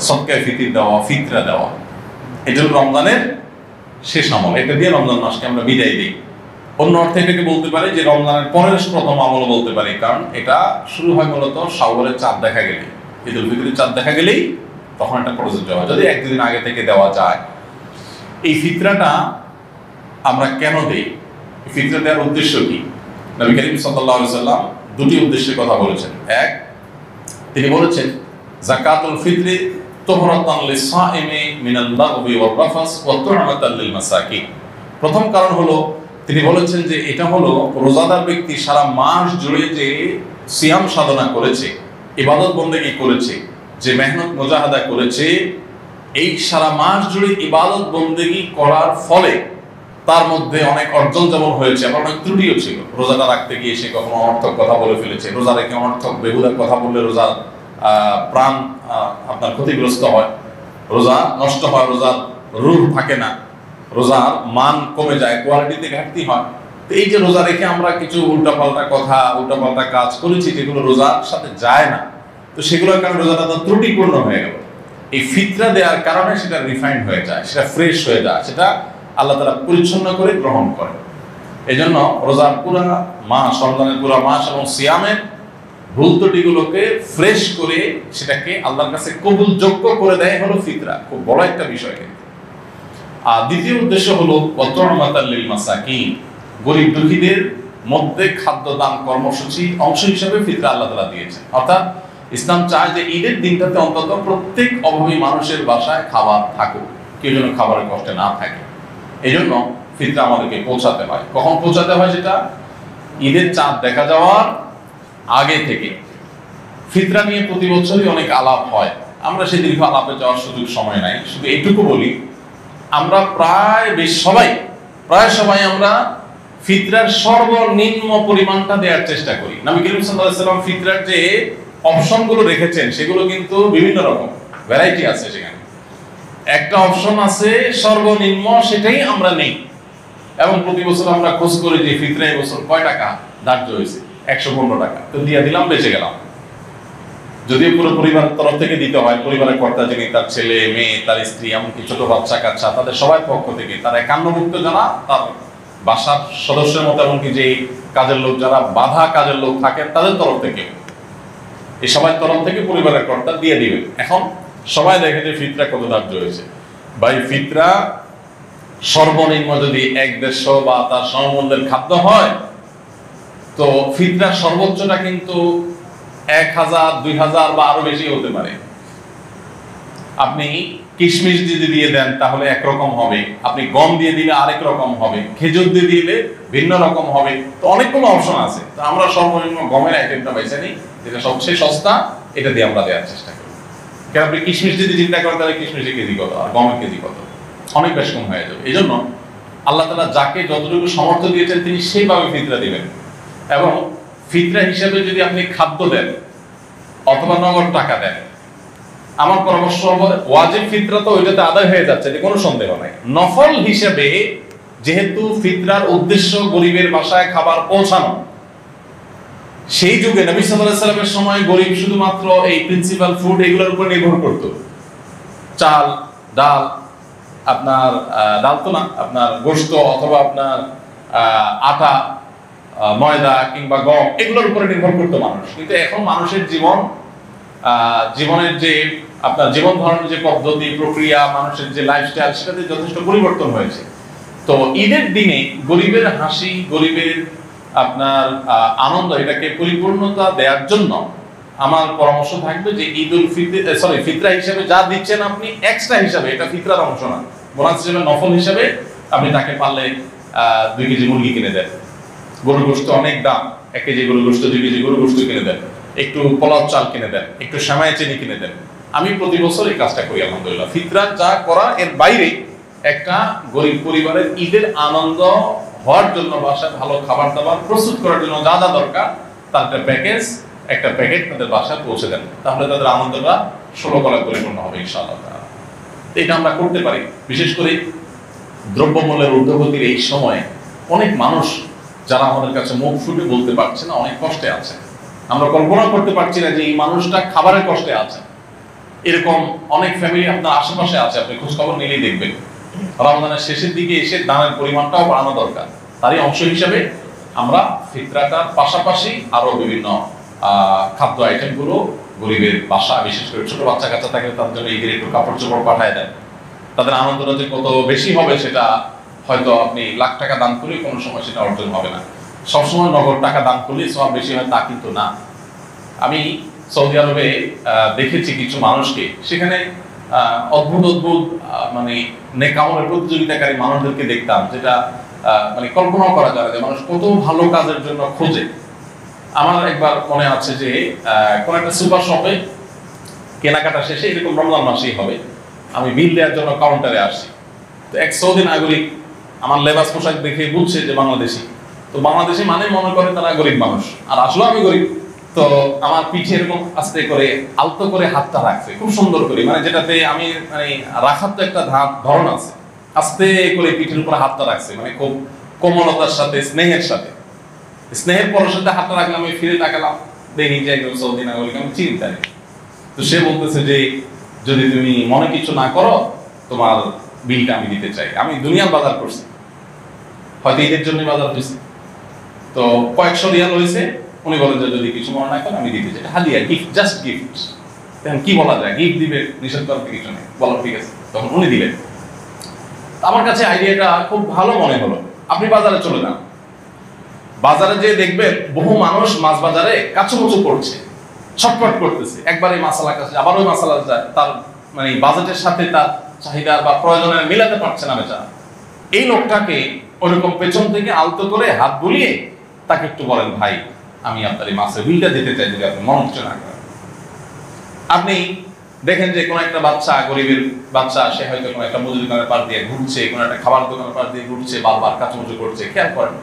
সদকায়ে ফিতর দেওয়া, ফিতরা দেওয়া, এটা হলো রমজানের শেষ আমল। এটা দিয়ে রমজান মাসকে আমরা বিদায় দিই। অন্য অর্থে এটাকে বলতে পারি যে রমজানের পরের প্রথম আমল বলতে পারি, কারণ এটা শুরু হয় মূলত শাওয়ালের চাঁদ দেখা গেলে, ঈদুল ফিতরের চাঁদ দেখা গেলেই তখন এটা প্রযোজ্য হয়, যদি এক দুদিন আগে থেকে দেওয়া যায়। এই ফিতরাটা আমরা কেন দেই? ফিতরা দেওয়ার উদ্দেশ্য কি? নবী করিম সাল্লাল্লাহু আলাইহি সাল্লাম দুটি উদ্দেশ্যের কথা বলেছেন। এক, তিনি বলেছেন যাকাতুল ফিতরি তুহরাতান লিস-সাইমি মিনাল লাগবি ওয়ার রাফাস ওয়া তু'মাতান লিল মাসাকিন। প্রথম কারণ হলো তিনি বলেছেন যে এটা হলো রোজাদার ব্যক্তি সারা মাস জুড়ে যে সিয়াম সাধনা করেছে, ইবাদত বন্দেগী করেছে, যে মেহনত মুজাহাদা করেছে, এই সারা মাস জুড়ে ইবাদত বন্দেগী করার ফলে তার মধ্যে অনেক অর্জন যেমন হয়েছে, আবার অনেক ত্রুটিও ছিল। রোজাটা রাখতে গিয়ে সে কখনো অনর্থক কথা বলে ফেলেছে, রোজা রেখে অনর্থক বেহুদার কথা বললে রোজার প্রাণ আপনার ক্ষতিগ্রস্ত হয়, রোজা নষ্ট হয়, রোজার রূহ থাকে না, রোজার মান কমে যায়, কোয়ালিটিতে ঘাটতি হয়। তো এই যে রোজা রেখে আমরা কিছু উল্টাপাল্টা কথা, উল্টাপাল্টা কাজ করেছি যেগুলো রোজার সাথে যায় না, তো সেগুলোর কারণে রোজাটা তো ত্রুটিপূর্ণ হয়ে গেল। এই ফিতরা দেওয়ার কারণে সেটা রিফাইন্ড হয়ে যায়, সেটা ফ্রেশ হয়ে যায়, সেটা আল্লাহ তাআলা পরিচ্ছন্ন করে গ্রহণ করে। এই জন্য রোজার পুরা মাস, রমজানের পুরা মাস এবং সিয়ামের ভুল ত্রুটিগুলোকে ফ্রেশ করে সেটাকে আল্লাহর কাছে কবুলযোগ্য করে দেয় হলো ফিতরা। খুব বড় একটা বিষয়। আর দ্বিতীয় উদ্দেশ্য হলো ওয়াতু'মাতাল লিল মাসাকিন, গরিব দুঃখীদের মধ্যে খাদ্য দান কর্মসূচি অংশ হিসেবে ফিতরা আল্লাহ তাআলা দিয়েছেন। অর্থাৎ ইসলাম চায় যে ঈদের দিনটাতে অন্তত প্রত্যেক অভাবী মানুষের বাসায় খাবার থাকুক, কেউ যেন খাবারের কষ্টে না থাকে। এই জন্য ফিতরা আমাদেরকে পৌঁছাতে হয়। কখন পৌঁছাতে হয়? সেটা ঈদের চাঁদ দেখা যাওয়ার আগে থেকে। ফিতরা নিয়ে প্রতি বছরই অনেক আলাপ হয়, আমরা সেই দীর্ঘ আলাপে যাওয়ার সুযোগ সময় নাই। শুধু এইটুকু বলি, আমরা প্রায় সবাই আমরা ফিতরার সর্বনিম্ন পরিমাণটা দেওয়ার চেষ্টা করি। নবী করিম সাল্লাল্লাহু আলাইহি ওয়াসাল্লাম ফিতরার যে অপশনগুলো রেখেছেন সেগুলো কিন্তু বিভিন্ন রকম, ভ্যারাইটি আছে। সেখানে একটা অপশন আছে সর্বনিম্ন, সেটাই আমরা নেই। এবং প্রতি বছর আমরা খোঁজ করি যে ফিতরা এই বছর কয় টাকা ধার্য হয়েছে, 115 টাকা, তো দিয়ে দিলাম, বেঁচে গেলাম। যদিও পুরো পরিবারের তরফ থেকে দিতে হয়, পরিবারের কর্তা যিনি, তার ছেলে মেয়ে, তার স্ত্রী, এমনকি ছোট বাচ্চা কাচ্চা, তাদের সবার পক্ষ থেকে, তার একান্নভুক্ত যারা তার বাসার সদস্যের মতো, এমনকি যে কাজের লোক, যারা বাধা কাজের লোক থাকেন, তাদের তরফ থেকে, এই সবার তরফ থেকে পরিবারের কর্তা দিয়ে দিবেন। এখন সবাই দেখে যে ফিতরা কত ধার্য হয়েছে। ভাই, ফিতরা সর্বনিম্ন যদি 1-150 বা তার সমমূল্যের খাদ্য হয়, তো ফিতরার সর্বোচ্চটা কিন্তু 1000, 2000 বা আরো বেশি হতে পারে। আপনি কিশমিশ যদি দিয়ে দেন তাহলে একরকম হবে, আপনি গম দিয়ে দিলে আরেক রকম হবে, খেজুর দিয়ে দিলে ভিন্ন রকম হবে। তো অনেকগুলো অপশন আছে। তো আমরা সর্বনিম্ন গমের আইটেমটা বেছে নিই, যেটা সবচেয়ে সস্তা, এটা দিয়ে আমরা দেওয়ার চেষ্টা করি। কারণ আপনি কিশমিশ যদি চিন্তা করেন তাহলে কিশমিশের কেজি কত আর গমের কেজি কত, অনেক বেশ কম হয়ে যাবে। এই জন্য আল্লাহ তাআলা যাকে যতটুকু সামর্থ্য দিয়েছেন তিনি সেইভাবে ফিতরা দিবেন। এবং ফিতরা হিসেবে যদি আপনি খাদ্য দেন অথবা নগদ টাকা দেন, আমার পরামর্শ হবে ওয়াজিব ফিতরা তো ওইটাতে আদায় হয়ে যাচ্ছে, যে কোনো সন্দেহ নাই। নফল হিসেবে যেহেতু ফিতরার উদ্দেশ্য গরিবের বাসায় খাবার পৌঁছানো, সেই যুগে নবী সাল্লাল্লাহু আলাইহি ওয়াসাল্লামের সময় গরিব শুধুমাত্র এই প্রিন্সিপাল ফুড এগুলোর উপর নির্ভর করত। চাল, ডাল, আপনার ডাল তো না, আপনার গোশত অথবা আপনার আটা, ময়দা কিংবা গম, এগুলোর উপরে নির্ভর করতো মানুষ। কিন্তু এখন মানুষের জীবনের যে আপনার জীবন ধারণের যে পদ্ধতি, প্রক্রিয়া, মানুষের যে লাইফস্টাইল, সেটাতে যথেষ্ট পরিবর্তন হয়েছে। তো ঈদের দিনে গরিবের হাসি, গরিবের আপনার আনন্দ, এটাকে পরিপূর্ণতা দেওয়ার জন্য আমার পরামর্শ থাকবে যে ফিতরা হিসেবে যা দিচ্ছেন আপনি এক্সট্রা হিসাবে, এটা ফিতরার অংশ না, বোনাস হিসেবে নফল হিসাবে আপনি তাকে পারলে 2 কেজি মুরগি কিনে দেন। গরুর গোশত অনেক দাম, 1 কেজি গরুর গোশত, 2 কেজি গরুর গোশত কিনে দেন, একটু পোলাও চাল কিনে দেন, একটু সেমাই চিনি কিনে দেন। আমি প্রতি বছর এই কাজটা করি আলহামদুলিল্লাহ। ফিতরা যা করা, এর বাইরে একটা গরিব পরিবারের ঈদের আনন্দ হওয়ার জন্য, বাসায় ভালো খাবার দাবার প্রস্তুত করার জন্য যা যা দরকার, তার একটা প্যাকেট তাদের বাসায় পৌঁছে দেন, তাহলে তাদের আনন্দটা 16 কলা পরিপূর্ণ হবে ইনশাআল্লাহ। এটা আমরা করতে পারি। বিশেষ করে দ্রব্যমূল্যের ঊর্ধ্বগতির এই সময়ে অনেক মানুষ যারা আমাদের কাছে মুখ ফুটে বলতে পারছে না, অনেক কষ্টে আছে। আমরা কল্পনা করতে পারছি না যে এই মানুষটা খাবারের কষ্টে আছে। এরকম অনেক ফ্যামিলি আপনার আশেপাশে আছে, আপনি খোঁজ খবর নিলেই দেখবেন রমজানের শেষের দিকে এসে দানের পরিমাণটাও বাড়ানো দরকার। তারই অংশ হিসাবে আমরা ফিতরাটার পাশাপাশি আরো বিভিন্ন খাদ্য আইটেমগুলো গরিবের বাসা, বিশেষ করে ছোট বাচ্চা কাচ্চা থাকলে তাদের জন্য ঈদের একটু কাপড় চোপড় পাঠায় দেন। তাদের আনন্দটা যে কত বেশি হবে সেটা হয়তো আপনি লাখ টাকা দান করলে কোনো সময় সেটা অর্জন হবে না। সবসময় নগদ টাকা দান করলে সব বেশি হয় তা কিন্তু না। আমি সৌদি আরবে দেখেছি কিছু মানুষকে, সেখানে অদ্ভুত অদ্ভুত মানে নেকামলের প্রতিযোগিতাকারী মানুষদেরকে দেখতাম, যেটা মানে কল্পনাও করা যায় যে মানুষ কত ভালো কাজের জন্য খোঁজে। আমার একবার মনে আছে যে কোন একটা সুপার শপে কেনাকাটা শেষে, এরকম রমজান মাসেই হবে, আমি বিল দেওয়ার জন্য কাউন্টারে আসছি। তো এক সৌদি নাগরিক আমার লেবাস পোশাক দেখে বুঝছে যে বাংলাদেশি। তো বাংলাদেশি মানে মনে করে তারা গরিব মানুষ, আর আসলে আমি গরিব। তো আমার পিঠে এরকম আস্তে করে আলতো করে হাতটা রাখছে খুব সুন্দর করে, মানে যেটাতে আমি মানে রাখার তো একটা ধরন আছে, আস্তে করে পিঠের উপরে হাতটা রাখছে, মানে খুব কোমলতার সাথে, স্নেহের সাথে। স্নেহের পরের সাথে হাতটা রাখলাম, আমি ফিরে তাকালাম, দেখি যে একদম সৌদি নাগরিক, আমি চিনি তাই। তো সে বলতেছে যে যদি তুমি মনে কিছু না করো তোমার বিলটা আমি দিতে চাই। আমি দুনিয়ার বাজার করছি, হয়তো ঈদের জন্য বাজার হয়েছে, তো কয়েকশো রিয়াল হয়েছে। উনি বলেন যে যদি কিছু মনে না করেন আমি দিতে চাই, হাদিয়া, গিফট, জাস্ট গিফট। তখন কি বলা যায়, গিফট দিবে, নিষেধ করার কিছু নেই, বলো ঠিক আছে। তখন উনি দিলেন। আমার কাছে আইডিয়াটা খুব ভালো মনে হলো। আপনি বাজারে চলে যান, বাজারে যে দেখবেন বহু মানুষ মাছ বাজারে কাচুমুচু করছে, ছটফট করতেছে, একবার এই মাসালা কাছে আবার ওই মাসালা যায়, তার মানে বাজেটের সাথে তার চাহিদা বা প্রয়োজনের মিলাতে পারছে না বেচারা। এই লোকটাকে ওরকম পেছন থেকে আলতো করে হাত বুলিয়ে তাকে একটু বলেন, ভাই আমি আপনার এই মাছের বিলটা দিতে চাই, যদি আপনি মন না করেন। আপনি দেখেন যে কোনো একটা বাচ্চা, গরিবের বাচ্চা, সে হয়তো কোনো একটা মুদি দোকানের পাশ দিয়ে ঘুরছে, কোনো একটা খাবার দোকানের পাশ দিয়ে ঘুরছে, বারবার কাচুমুচু করছে, খেয়াল করেন,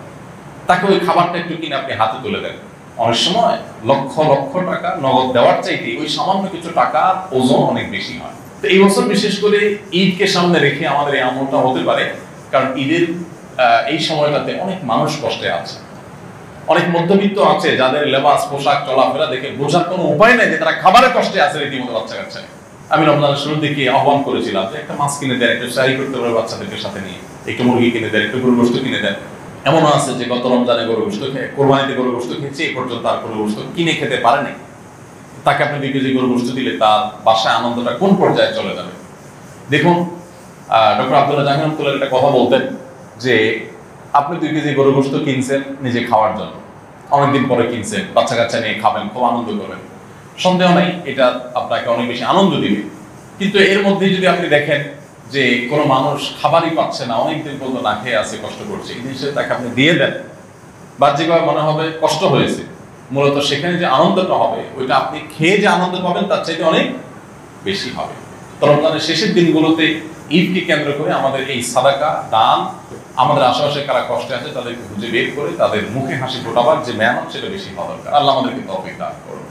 তাকে ওই খাবারটা একটু কিনে আপনি হাতে তুলে দেন। অনেক সময় লক্ষ লক্ষ টাকা নগদ দেওয়ার চাইতে ওই সামান্য কিছু টাকার ওজন অনেক বেশি হয়। তো এই বছর বিশেষ করে ঈদকে সামনে রেখে আমাদের এই আমলটা হতে পারে, কারণ ঈদের এই সময়টাতে অনেক মানুষ কষ্টে আছে, অনেক মধ্যবিত্ত আছে যাদের লেবাস পোশাক চলাফেরা দেখে বোঝার কোনো উপায় নেই যে তারা খাবারের কষ্টে আছে রীতিমতো বাচ্চা কাচ্চা। আমি রমজানের শুরুর দিকে আহ্বান করেছিলাম যে একটা মাছ কিনে দেন, একটু শাড়ি করতে পারে বাচ্চাদেরকে সাথে নিয়ে, একটু মুরগি কিনে দেন, একটু গরুর গোশত কিনে দেন। এমন আছে যে গত রমজানে গরুর গোশত খেয়ে, কোরবানিতে গরুর গোশত খেয়েছে, এ পর্যন্ত আর গরুর গোশত কিনে খেতে পারেনি। তাকে আপনি 2 কেজি গরুর গোশত দিলে তার বাসায় আনন্দটা কোন পর্যায়ে চলে যাবে। দেখুন, ডক্টর আব্দুল্লাহ জাহাঙ্গীর রহমাতুল্লাহ একটা কথা বলতেন যে আপনি 2 কেজি গরুর গোশত কিনছেন নিজে খাওয়ার জন্য, অনেকদিন পরে কিনছেন, বাচ্চা কাচ্চা নিয়ে খাবেন, খুব আনন্দ করবেন, সন্দেহ নাই এটা আপনাকে অনেক বেশি আনন্দ দিবে। কিন্তু এর মধ্যে যদি আপনি দেখেন যে কোনো মানুষ খাবারই পাচ্ছে না, অনেকদিন পর্যন্ত না খেয়ে আছে, কষ্ট করছে, এই জিনিসটা তাকে আপনি দিয়ে দেন, বাহ্যিকভাবে মনে হবে কষ্ট হয়েছে, মূলত সেখানে যে আনন্দটা হবে ওইটা আপনি খেয়ে যে আনন্দ পাবেন তার চাইতে অনেক বেশি হবে। তো রমজানের শেষের দিনগুলোতে ঈদকে কেন্দ্র করে আমাদের এই সাদাকা দান, আমাদের আশেপাশে কারা কষ্টে আছে তাদেরকে খুঁজে বের করে তাদের মুখে হাসি ফোটাবার যে মেহনত, সেটা বেশি হওয়া দরকার। আল্লাহ আমাদেরকে তৌফিক দান করুন।